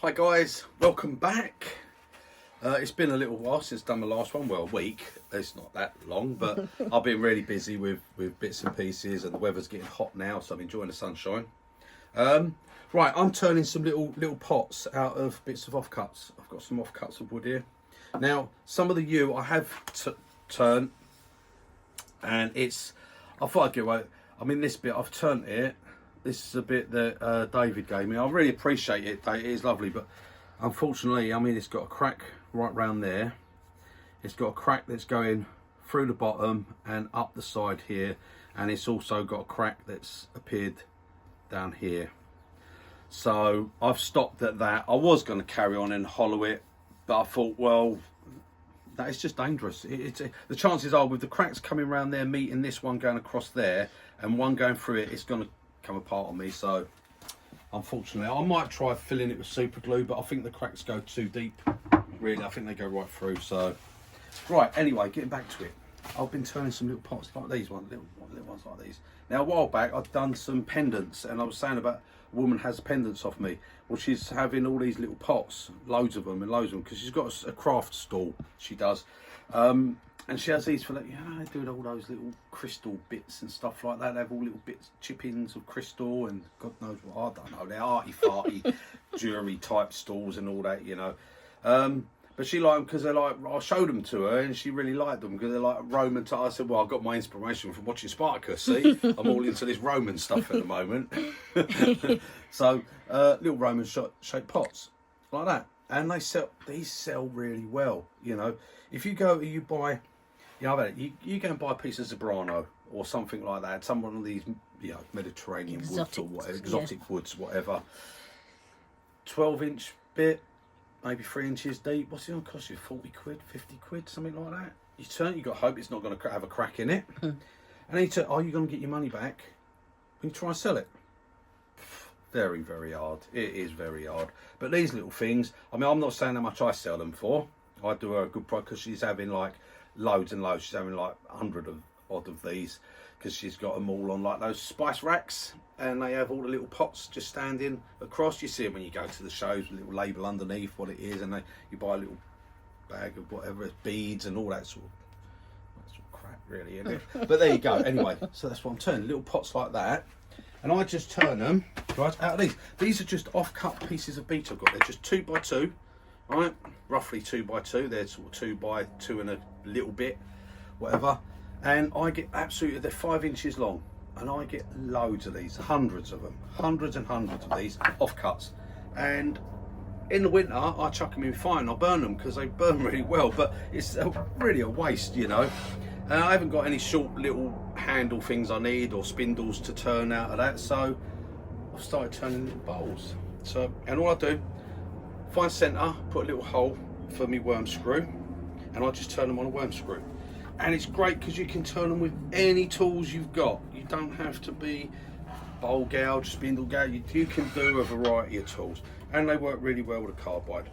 Hi guys, welcome back. It's been a little while since I've done the last one, well a week, it's not that long, but I've been really busy with bits and pieces, and the weather's getting hot now, so I'm enjoying the sunshine. Right, I'm turning some little pots out of bits of offcuts. I've got some offcuts of wood here. Now, some of the yew I have turned, and I thought I'd get away. I mean, this bit I've turned it. This is a bit that David gave me. I really appreciate it. It is lovely, but unfortunately, I mean, it's got a crack right round there. It's got a crack that's going through the bottom and up the side here, and it's also got a crack that's appeared down here. So I've stopped at that. I was going to carry on and hollow it, but I thought, well, that is just dangerous. The chances are, with the cracks coming around there, meeting this one going across there and one going through it, it's going to come apart on me. So unfortunately, I might try filling it with super glue, but I think the cracks go too deep. Really, I think they go right through. So right, anyway, getting back to it, I've been turning some little pots like these ones, little ones like these. Now, a while back, I've done some pendants, and I was saying about a woman has pendants off me. Well, she's having all these little pots, loads of them, because she's got a craft stall. She does. And she has these for, like, they do all those little crystal bits and stuff like that. They have all little bits, chip-ins of crystal, and God knows what, I don't know, they're arty-farty jewellery type stalls and all that, you know. But she liked them because they're like, I showed them to her and she really liked them because they're like Roman type. I said, well, I got my inspiration from watching Spartacus, see? I'm all into this Roman stuff at the moment. So, little Roman shaped pots like that. And these sell really well, you know. If you go, you buy, you go and buy a piece of Zebrano or something like that, some one of these, Mediterranean woods or whatever, exotic woods, whatever. 12-inch bit, maybe 3 inches deep. What's it going to cost you? 40 quid, 50 quid, something like that. You turn, you got to hope it's not going to have a crack in it. And then you turn, are you going to get your money back when you try and sell it? Very, very hard. It is very hard. But these little things, I mean, I'm not saying how much I sell them for. I do her a good price because she's having like loads and loads. She's having like 100 odd of these because she's got them all on like those spice racks, and they have all the little pots just standing across. You see it when you go to the shows, a little label underneath what it is, and you buy a little bag of whatever, it's beads and all that sort of crap, really, isn't it? But there you go. Anyway, so that's what I'm turning, little pots like that. And I just turn them right out of these. These are just off-cut pieces of beech I've got. They're just 2 by 2, right? Roughly 2 by 2. They're sort of 2 by 2 and a little bit, whatever. And I get they're 5 inches long. And I get loads of these, hundreds of them. Hundreds and hundreds of these offcuts. And in the winter, I chuck them in fire and I burn them because they burn really well. But it's really a waste, you know. I haven't got any short little handle things I need or spindles to turn out of that, so I've started turning little bowls. So, and all I do, find centre, put a little hole for me worm screw, and I just turn them on a worm screw. And it's great because you can turn them with any tools you've got. You don't have to be bowl gouge, spindle gouge. You can do a variety of tools, and they work really well with a carbide.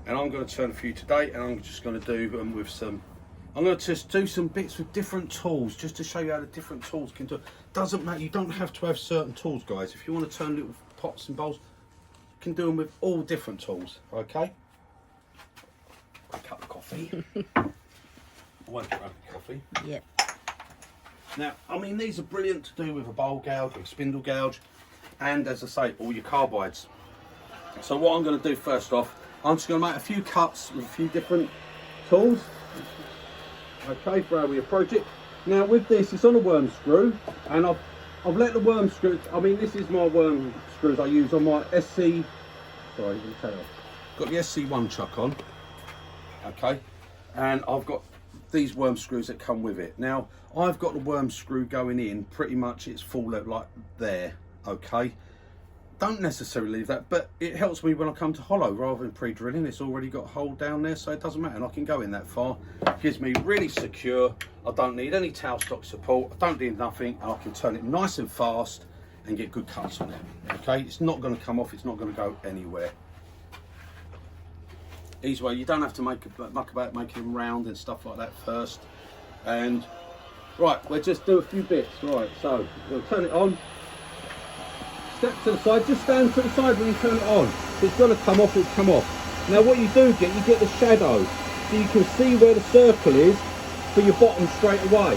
And I'm going to turn a few today, and I'm just going to do them with some. I'm going to just do some bits with different tools, just to show you how the different tools can do. Doesn't matter, you don't have to have certain tools, guys. If you want to turn little pots and bowls, you can do them with all different tools, okay? A cup of coffee. One cup of coffee. Yep. Now, I mean, these are brilliant to do with a bowl gouge or a spindle gouge, and as I say, all your carbides. So what I'm going to do first off, I'm just going to make a few cuts with a few different tools. Okay, for how we approach it. Now with this, it's on a worm screw, and I've let the worm screw, I mean, this is my worm screws I use on my SC, sorry, you can tell. Got the SC1 chuck on, okay, and I've got these worm screws that come with it. Now, I've got the worm screw going in, pretty much it's full like there, okay. Don't necessarily leave that, but it helps me when I come to hollow rather than pre-drilling. It's already got a hole down there, so it doesn't matter, and I can go in that far. It gives me really secure. I don't need any tailstock support. I don't need nothing, and I can turn it nice and fast and get good cuts on it. Okay, it's not going to come off. It's not going to go anywhere. Easy way. You don't have to muck about making them round and stuff like that first. And right, we'll just do a few bits. Right, so we'll turn it on. Step to the side, just stand to the side when you turn it on. So it's going to come off, it'll come off. Now what you do get, you get the shadow. So you can see where the circle is for your bottom straight away.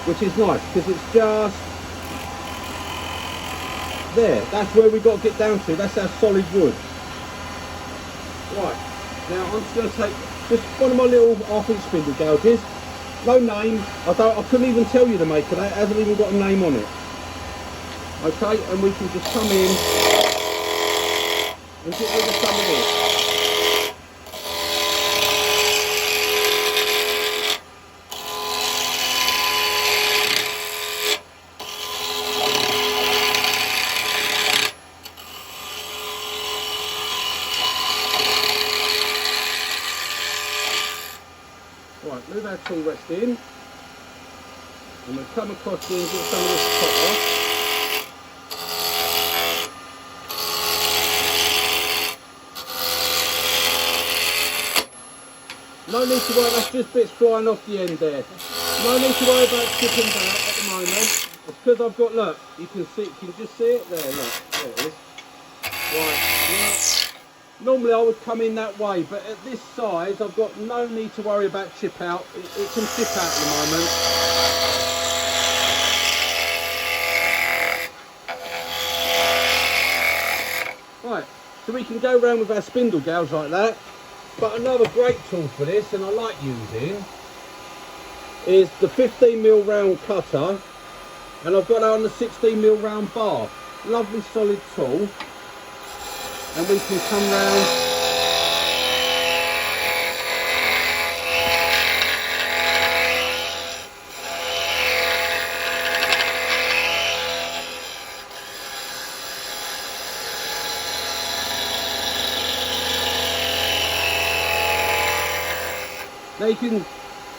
Which is nice, because it's just there. That's where we've got to get down to. That's our solid wood. Right, now I'm just going to take just one of my little half-inch spindle gouges. No name. I couldn't even tell you the make of that. It hasn't even got a name on it. Okay, and we can just come in and get rid of some of this. Right, move our tool rest in, and we'll come across here and get some of this top off. No need to worry, that's just bits flying off the end there. No need to worry about chipping back at the moment. It's because I've got, look, you can just see it there, look, there it is. Right, normally I would come in that way, but at this size I've got no need to worry about chip out. It can chip out at the moment. Right, so we can go around with our spindle gouge like that. But another great tool for this, and I like using, is the 15mm round cutter, and I've got it on the 16mm round bar. Lovely solid tool, and we can come round. Now you can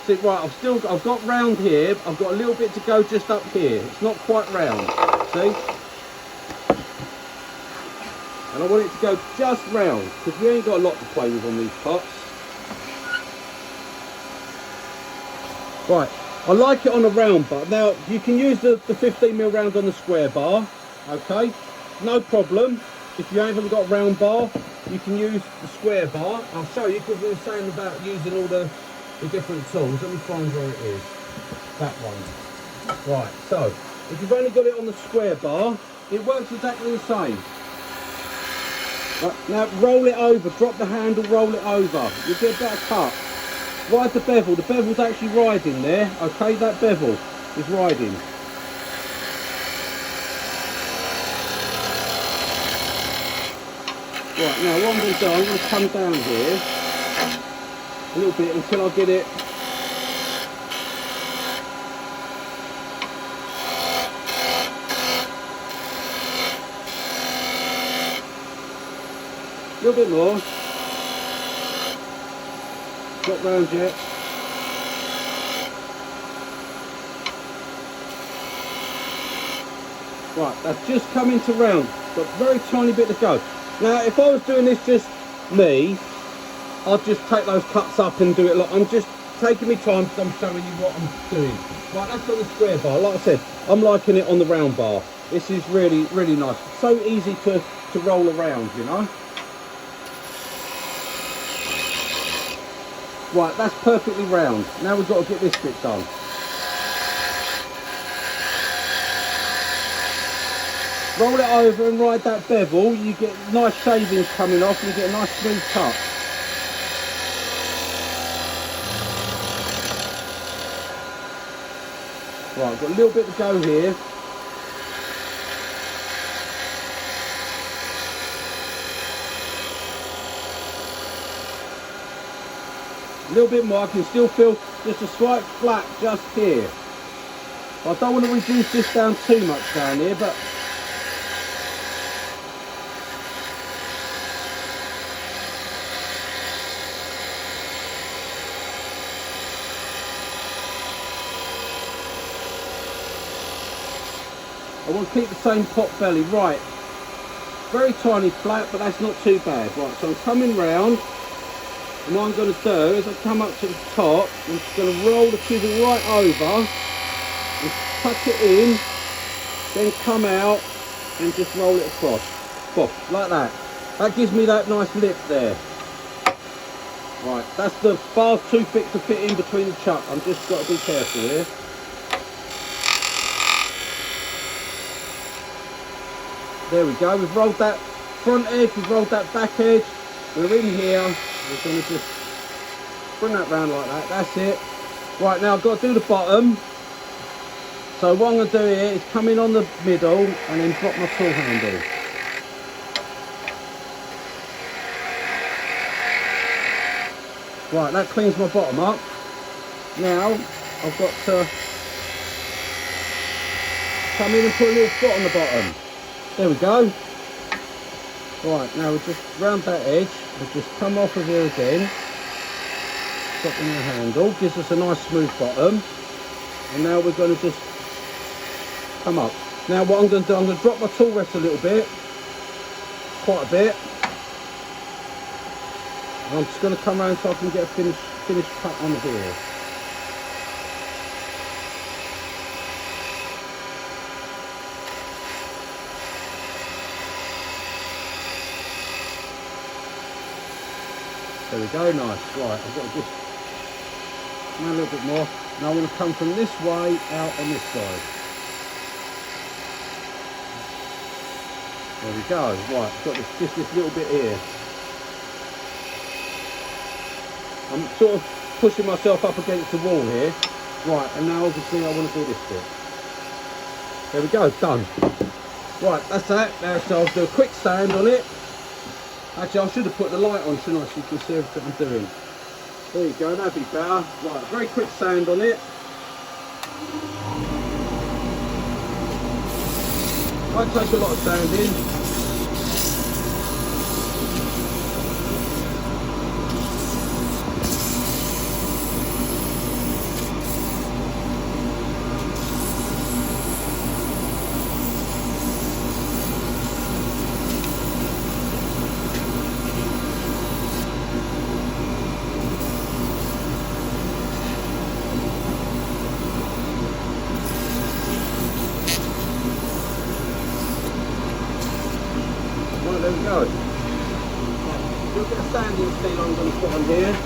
see, right, I've got round here, I've got a little bit to go just up here. It's not quite round, see? And I want it to go just round, because we ain't got a lot to play with on these pots. Right, I like it on a round bar. Now, you can use the 15mm round on the square bar, okay? No problem. If you haven't got a round bar, you can use the square bar. I'll show you, because we were saying about using all the different tools. Let me find where it is. That one. Right, so if you've only got it on the square bar, it works exactly the same. Right, now roll it over, drop the handle, roll it over. You'll get a better cut. Ride the bevel. The bevel's actually riding there. Okay, that bevel is riding. Right, now what I'm going to do, I'm going to come down here a little bit until I get it. A little bit more. Not round yet. Right, that's just coming to round. Got a very tiny bit to go. Now, if I was doing this just me, I'd just take those cuts up and do it like I'm just taking my time because I'm showing you what I'm doing. Right, that's on the square bar. Like I said, I'm liking it on the round bar. This is really, really nice. So easy to roll around, you know. Right, that's perfectly round. Now we've got to get this bit done. Roll it over and ride that bevel. You get nice shavings coming off and you get a nice smooth cut. Right, I've got a little bit to go here. A little bit more. I can still feel just a slight flat just here. I don't want to reduce this down too much down here, but I want to keep the same pot belly. Right, very tiny flat, but that's not too bad. Right, so I'm coming round, and what I'm going to do is I come up to the top, I'm just going to roll the chisel right over and tuck it in, then come out and just roll it across. Poof, like that. That gives me that nice lip there. Right, that's the bar's too thick to fit in between the chuck. I'm just got to be careful here. There we go. We've rolled that front edge, we've rolled that back edge. We're in here. We're going to just bring that round like that. That's it. Right, now I've got to do the bottom. So what I'm going to do here is come in on the middle and then drop my tool handle. Right, that cleans my bottom up. Now I've got to come in and put a little spot on the bottom. There we go. Right, now we just round that edge. We'll just come off of here again. Drop in the handle, gives us a nice smooth bottom. And now we're going to just come up. Now what I'm going to do, I'm going to drop my tool rest a little bit, quite a bit. And I'm just going to come around so I can get a finished cut on here. There we go, nice. Right, I've got to just come a little bit more. Now I'm going to come from this way out on this side. There we go. Right, I've got just this little bit here. I'm sort of pushing myself up against the wall here. Right, and now obviously I want to do this bit. There we go, done. Right, that's that. Now so I'll do a quick sand on it. Actually, I should have put the light on, shouldn't I, so you can see everything I'm doing. There you go, that'd be better. Right, very quick sand on it. Won't take a lot of sanding. There we go. A little bit of sanding steel I'm going to put on here.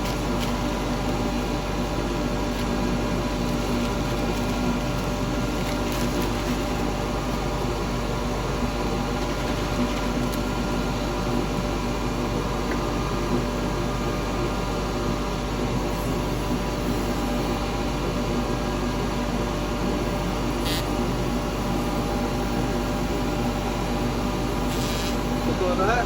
Like that.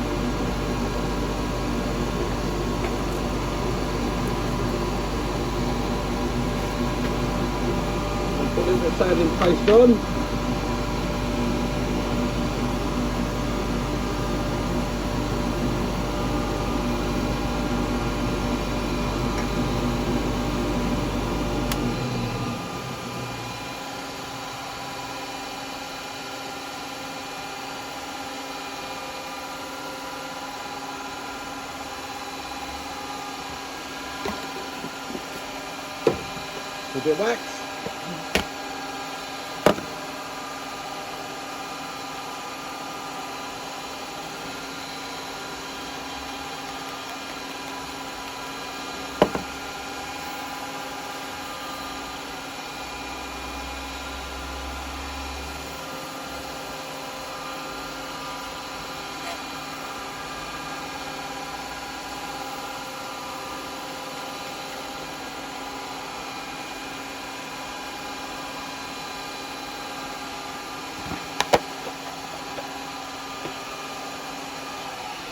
And put a little bit of sanding paste on. A bit of wax.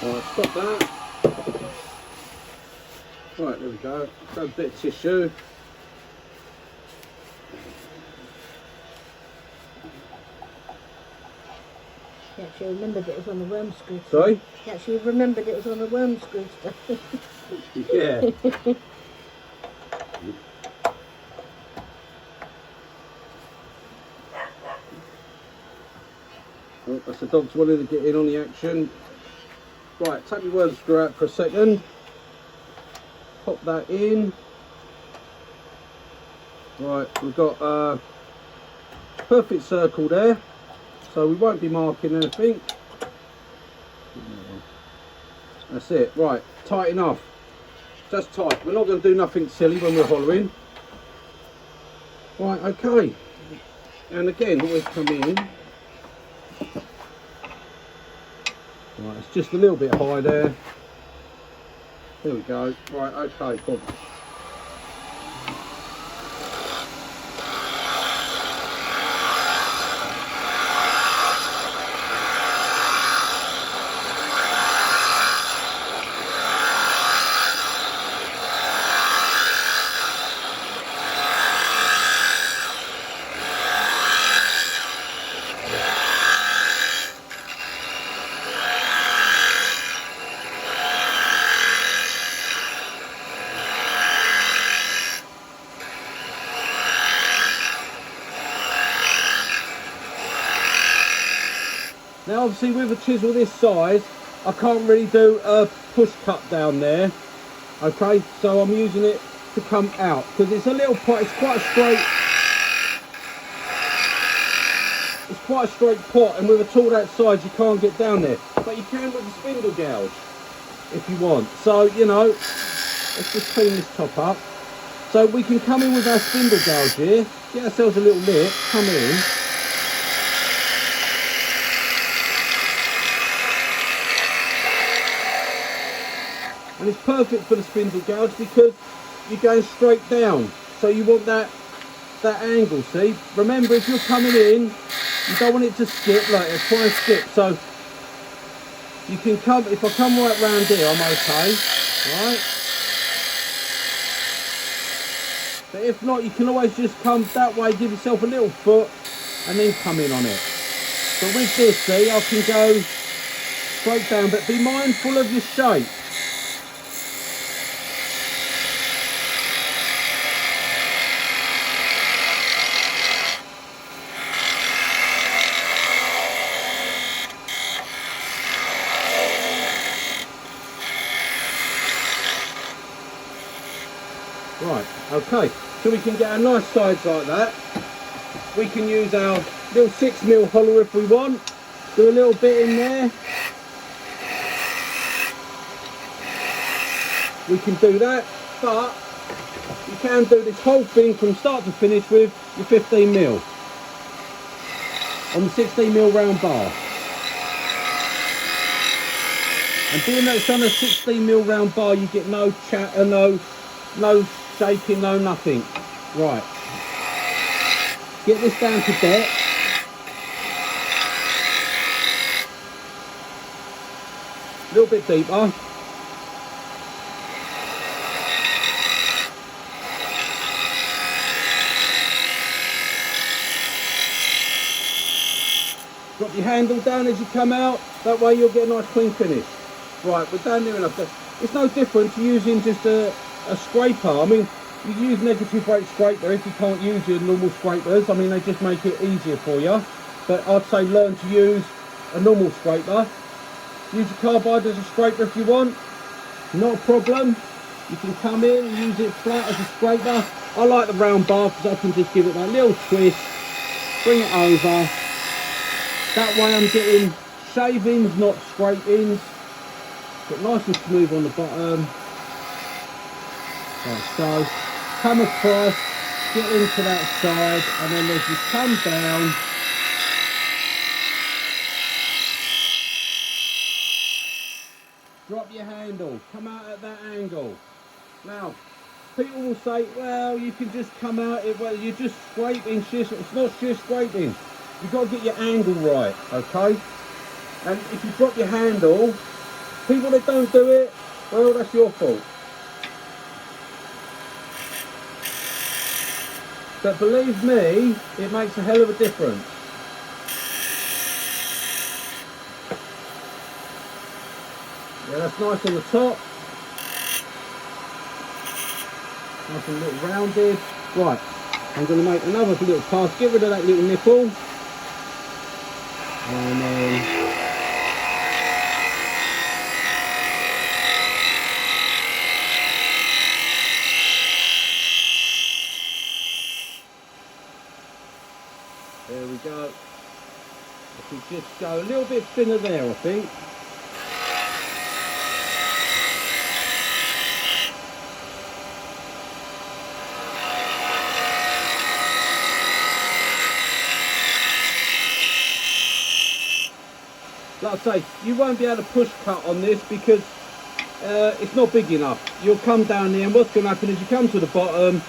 Right, stop that. Right, there we go. Grab a bit of tissue. He actually remembered it was on the worm scooter. Sorry? He actually remembered it was on the worm scooter. Yeah. Oh, that's the dog's wanting to get in on the action. Right, take your worm screw out for a second. Pop that in. Right, we've got a perfect circle there, so we won't be marking anything. That's it. Right, tight enough. Just tight. We're not going to do nothing silly when we're hollowing. Right, okay. And again, always come in. Right, it's just a little bit high there. There we go. Right, okay, cool. Now obviously with a chisel this size, I can't really do a push cut down there. Okay, so I'm using it to come out because it's a little pot, it's quite a straight pot, and with a tool that size you can't get down there. But you can with a spindle gouge if you want. So, you know, let's just clean this top up. So we can come in with our spindle gouge here, get ourselves a little lip, come in. And it's perfect for the spindle gouge because you're going straight down. So you want that angle, see? Remember, if you're coming in, you don't want it to skip like a try and skip. So you can come, if I come right round here, I'm okay, right? But if not, you can always just come that way, give yourself a little foot, and then come in on it. But with this, see, I can go straight down, but be mindful of your shape. Right, okay, so we can get a nice size like that. We can use our little 6mm hollow if we want. Do a little bit in there. We can do that, but you can do this whole thing from start to finish with your 15mm on the 16mm round bar. And being that it's on a 16mm round bar, you get no chatter, no shaking, no nothing. Right, get this down to depth. A little bit deeper. Drop your handle down as you come out, that way you'll get a nice clean finish. Right, we're down near enough. It's no different to using just a scraper. I mean, you use negative rate scraper if you can't use your normal scrapers. I mean, they just make it easier for you. But I'd say learn to use a normal scraper. Use your carbide as a scraper if you want. Not a problem. You can come in and use it flat as a scraper. I like the round bar because I can just give it that little twist, bring it over. That way I'm getting shavings, not scrapings. Get nice and smooth on the bottom. Like so. Come across, get into that side, and then as you come down, drop your handle, come out at that angle. Now, people will say, well, you can just come out, well, you're just scraping, it's not shear scraping. You've got to get your angle right, okay? And if you drop your handle, people that don't do it, well, that's your fault. But believe me, it makes a hell of a difference. Yeah, that's nice on the top. Nice and little rounded. Right, I'm going to make another little pass. Get rid of that little nipple. And then there we go. If we just go a little bit thinner there, I think. like I say, you won't be able to push cut on this because it's not big enough. You'll come down there and what's going to happen is you come to the bottom,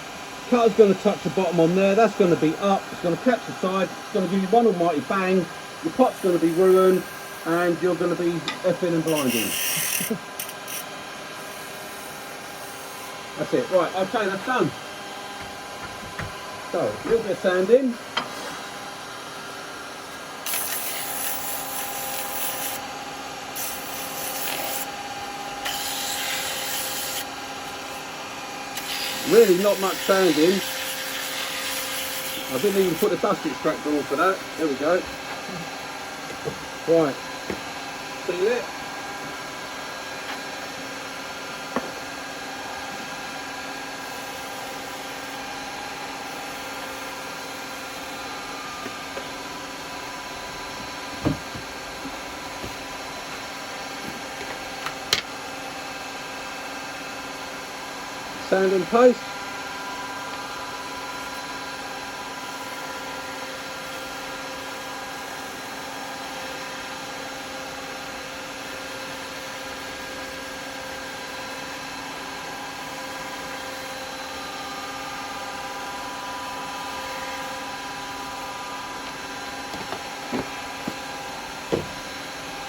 cutter's going to touch the bottom on there, that's going to be up, it's going to catch the side, it's going to give you one almighty bang, your pot's going to be ruined and you're going to be effing and blinding. That's it. Right, okay, that's done. So, a little bit of sanding. Really not much sanding. I didn't even put the dust extractor on for that. There we go. Right. Seal it. Sand and paste.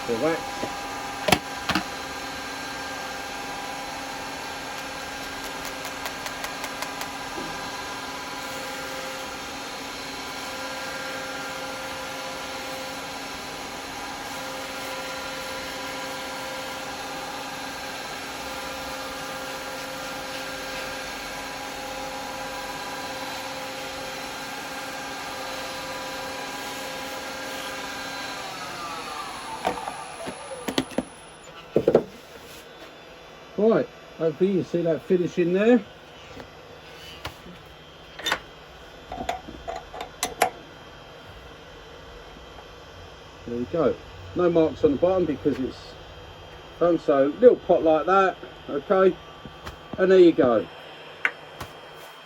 The wax. Right, hopefully you see that finish in there. There we go. No marks on the bottom because it's done, so little pot like that, okay, and there you go.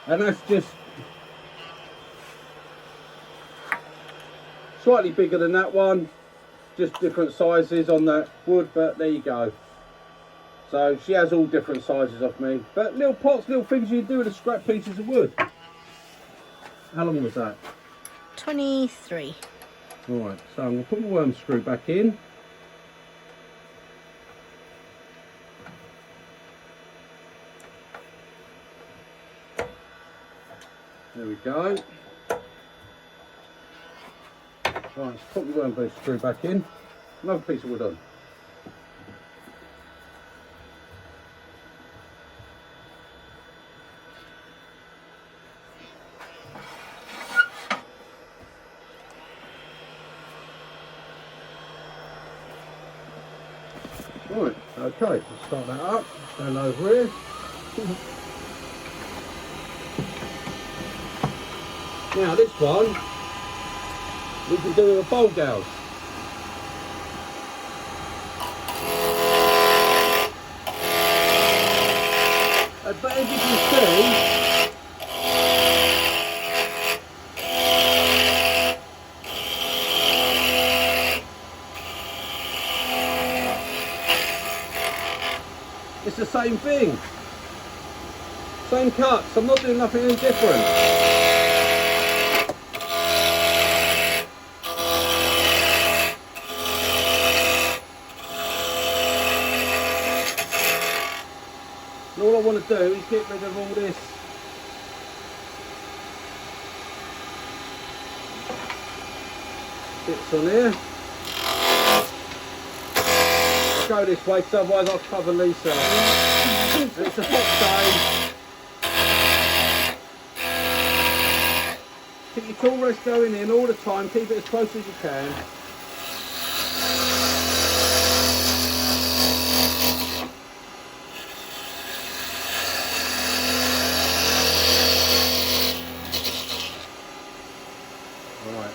And that's just slightly bigger than that one, just different sizes on that wood, but there you go. So she has all different sizes of me, but little pots, little things you do with the scrap pieces of wood. How long was that? 23. Alright, so I'm going to put my worm screw back in. There we go. Right, let's put my worm screw back in. Another piece of wood on. Right, okay, let's start that up, stand over here. Now this one, we can do with a bowl gouge. But as you can see, it's the same thing, same cuts. I'm not doing nothing any different. And all I want to do is get rid of all this bits on here. Go this way, because otherwise I'll cover Lisa. And it's a hot day. Keep your tool rest going in all the time, keep it as close as you can. Alright.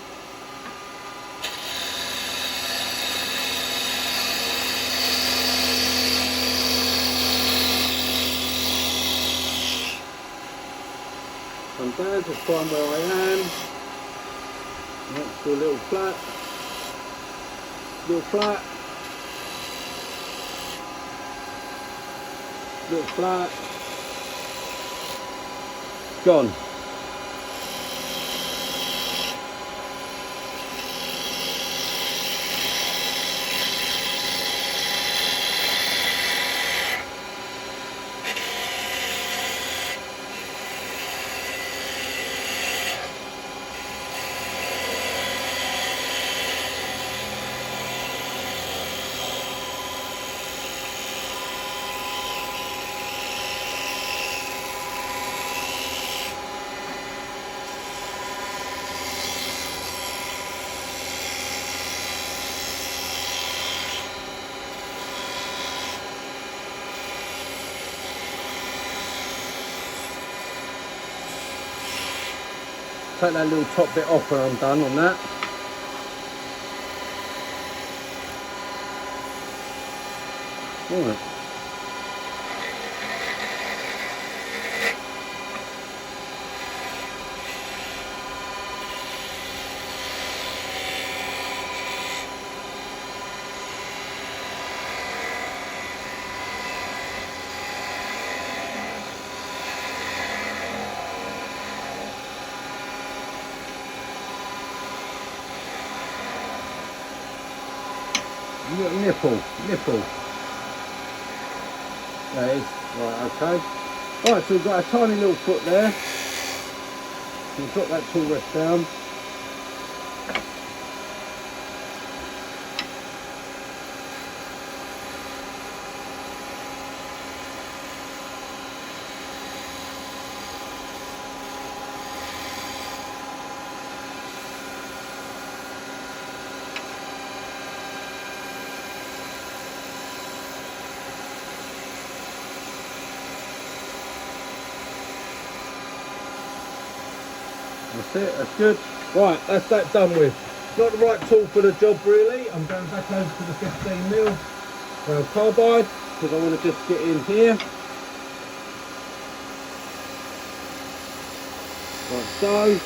Come down, just find where I am. Let's do a little flat. little flat. Gone. Take that little top bit off when I'm done on that. Right. Little nipple. That is, right, okay. Right, so we've got a tiny little foot there. We've got that tool rest down. That's it, that's good. Right, that's that done with. Not the right tool for the job really. I'm going back over to the 15mm round carbide because I want to just get in here. Like so.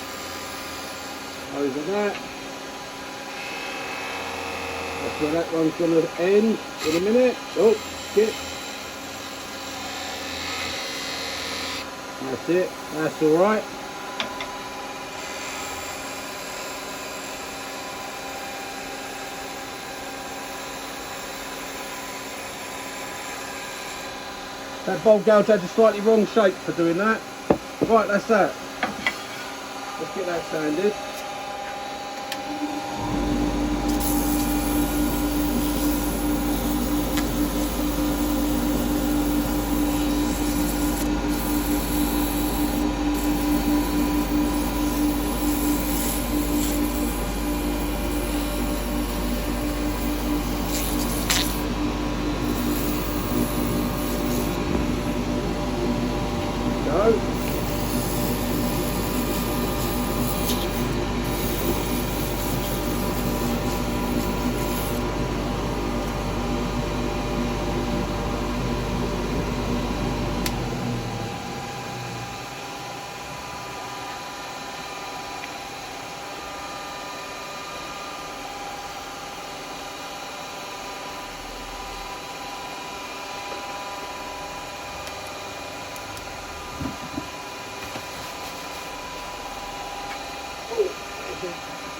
Over that. That's where that one's going to end in a minute. Oh, skip. That's it, that's alright. That bowl gouge had a slightly wrong shape for doing that. Right, that's that. Let's get that sanded.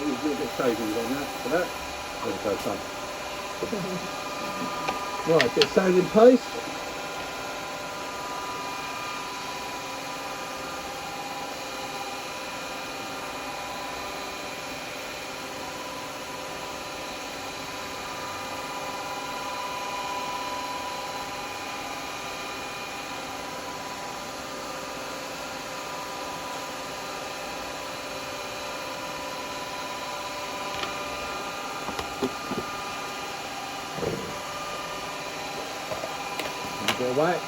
A little bit shavings on that for that. There we go, done. Right, get sand in place. A bit of wax.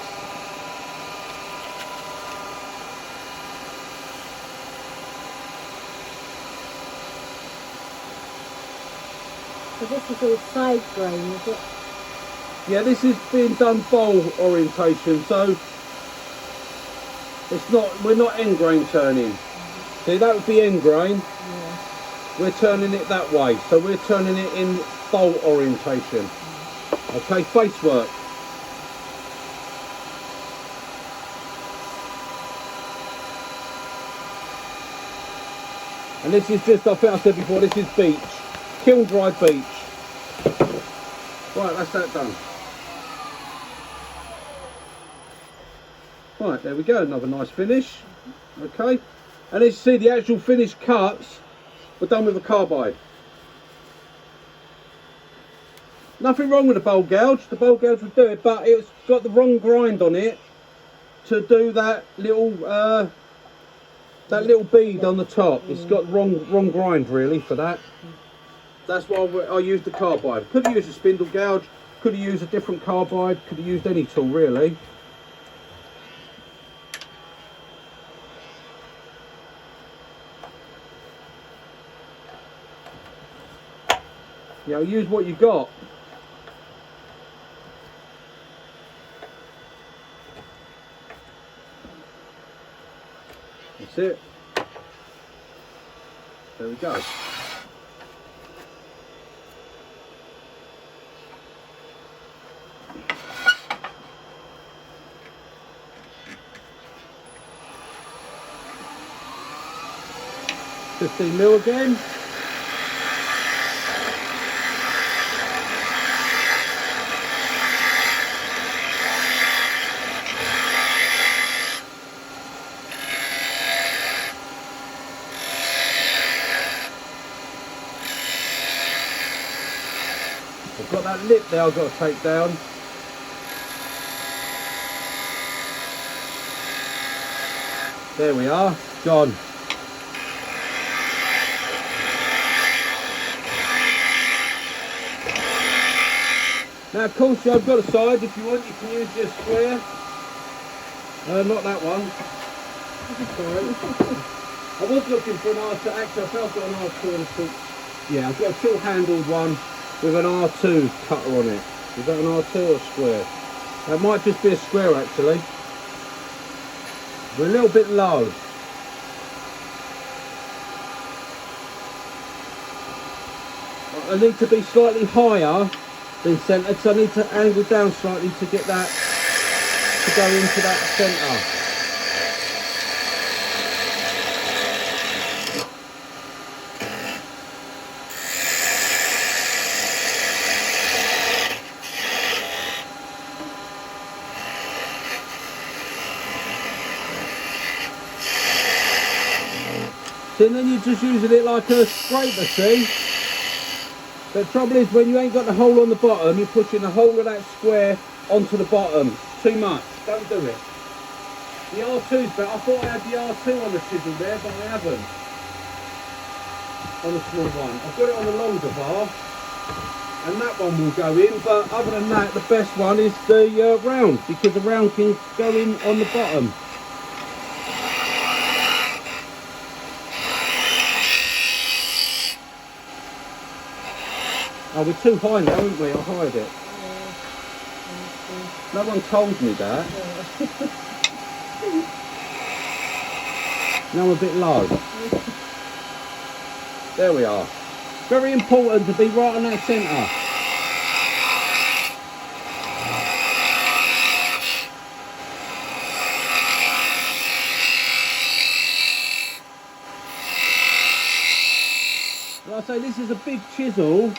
So this is all side grain, is it? Yeah, this is being done bowl orientation, so it's not, we're not end grain turning. See, that would be end grain. Yeah. We're turning it that way, so we're turning it in bowl orientation. Okay, face work. And this is just, I think I said before, this is beech. Kiln dried beech. Right, that's that done. Right, there we go, another nice finish. Okay, and as you see, the actual finished cuts were done with a carbide. Nothing wrong with the bowl gouge would do it, but it's got the wrong grind on it to do that little bead on the top. It's got wrong grind really for that. That's why I used the carbide. Could have used a spindle gouge, could have used a different carbide, could have used any tool really. Yeah, use what you got. That's it. There we go. $15mm again. I've got that lip there I've got to take down. There we are, gone. Now of course I've got a side, if you want you can use your square. Not that one. Sorry. I was looking for an R2, actually I think I've got an R2 and a tool. Yeah, I've got a tool handled one with an R2 cutter on it. Is that an R2 or square? That might just be a square actually. We're a little bit low. I need to be slightly higher than centre, so I need to angle down slightly to get that to go into that centre. See, and then you're just using it like a scraper, see? The trouble is when you ain't got the hole on the bottom, you're pushing the whole of that square onto the bottom. Too much. Don't do it. The R2's better. I thought I had the R2 on the chisel there, but I haven't. On the small one. I've got it on the longer bar, and that one will go in, but other than that, the best one is the round, because the round can go in on the bottom. Oh, we're too high now, aren't we? I'll hide it. No one told me that. Now I'm a bit low. There we are. Very important to be right on that centre. Like I say, this is a big chisel,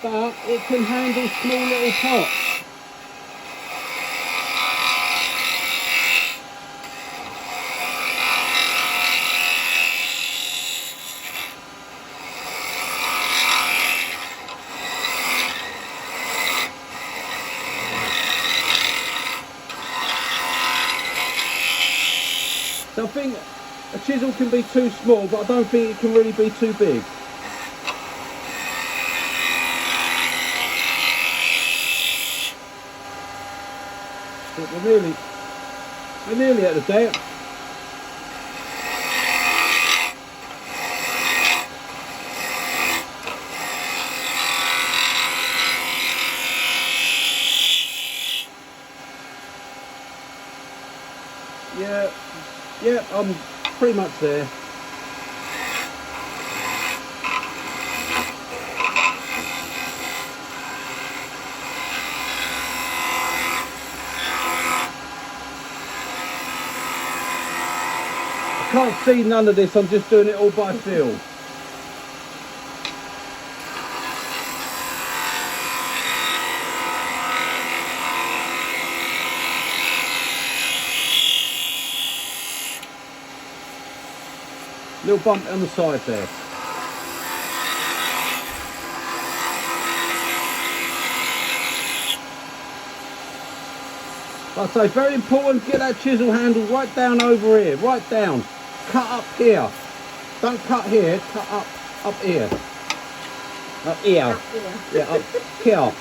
but it can handle small little pots. So I think a chisel can be too small, but I don't think it can really be too big. But we're nearly at the depth. Yeah, I'm pretty much there. I can't see none of this, I'm just doing it all by feel. Little bump on the side there. Like I say, very important, get that chisel handle right down over here, right down. Cut up here. Don't cut here, cut up here. Up here. Up here. Yeah, up here.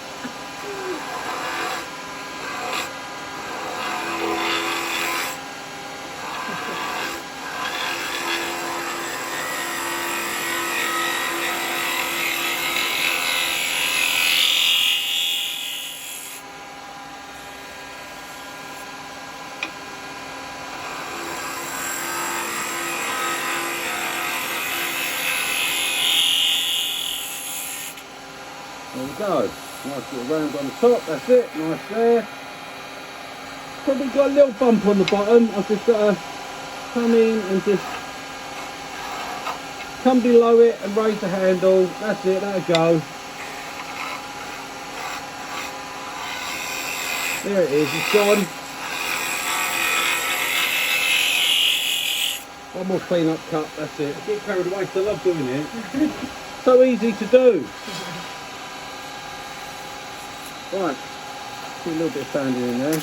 There we go. Nice little round on the top, that's it, nice there. Probably got a little bump on the bottom. I've just got to come in and just come below it and raise the handle. That's it, that'll go. There it is, it's gone. One more clean up cut, that's it. I get carried away because I love doing it. So easy to do. Right, see a little bit of sanding in there.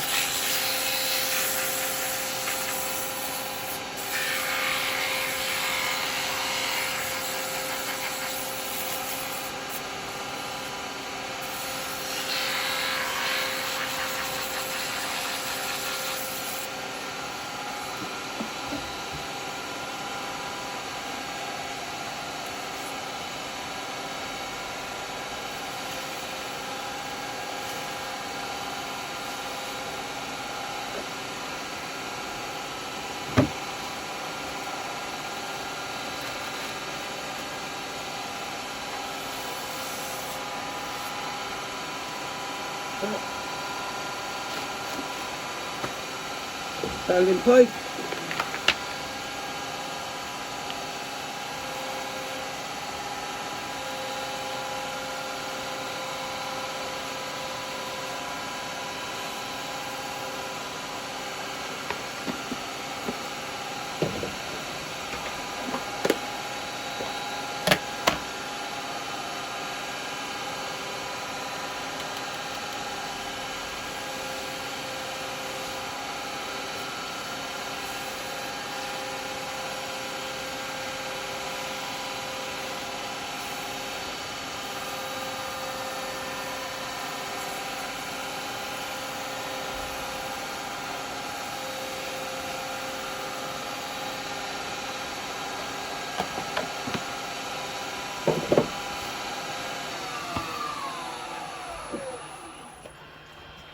Stand in place.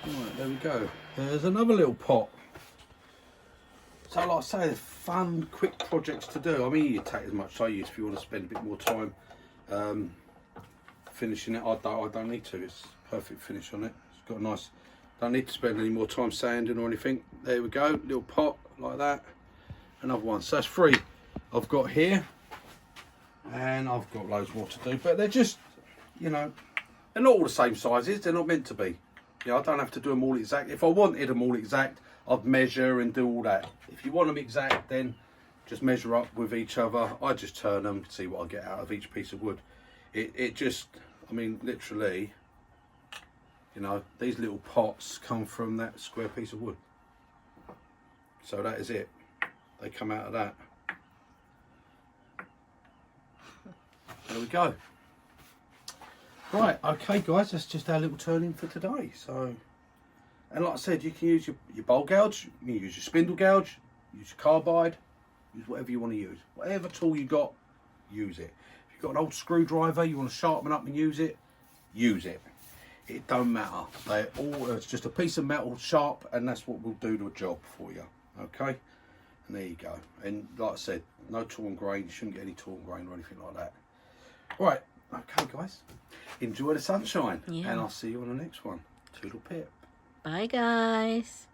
Right, there we go. There's another little pot. So like I say, they're fun, quick projects to do. I mean, you take as much as I use if you want to spend a bit more time finishing it. I don't need to. It's perfect finish on it. It's got a nice, don't need to spend any more time sanding or anything. There we go, little pot like that. Another one. So that's 3 I've got here. And I've got loads more to do. But they're just, you know, they're not all the same sizes. They're not meant to be. You know, I don't have to do them all exact. If I wanted them all exact, I'd measure and do all that. If you want them exact, then just measure up with each other. I just turn them, see what I get out of each piece of wood. It just, I mean, literally, you know, these little pots come from that square piece of wood. So that is it. They come out of that. There we go. Right, okay guys, that's just our little turn-in for today. So, and like I said, you can use your bowl gouge, you can use your spindle gouge, use your carbide, use whatever you want to use. Whatever tool you got, use it. If you've got an old screwdriver, you want to sharpen up and use it, use it. It don't matter. They're all, it's just a piece of metal sharp, and that's what will do the job for you. Okay? And there you go. And like I said, no torn grain, you shouldn't get any torn grain or anything like that. Right, okay guys. Enjoy the sunshine, Yeah. and I'll see you on the next one. Toodle pip. Bye, guys.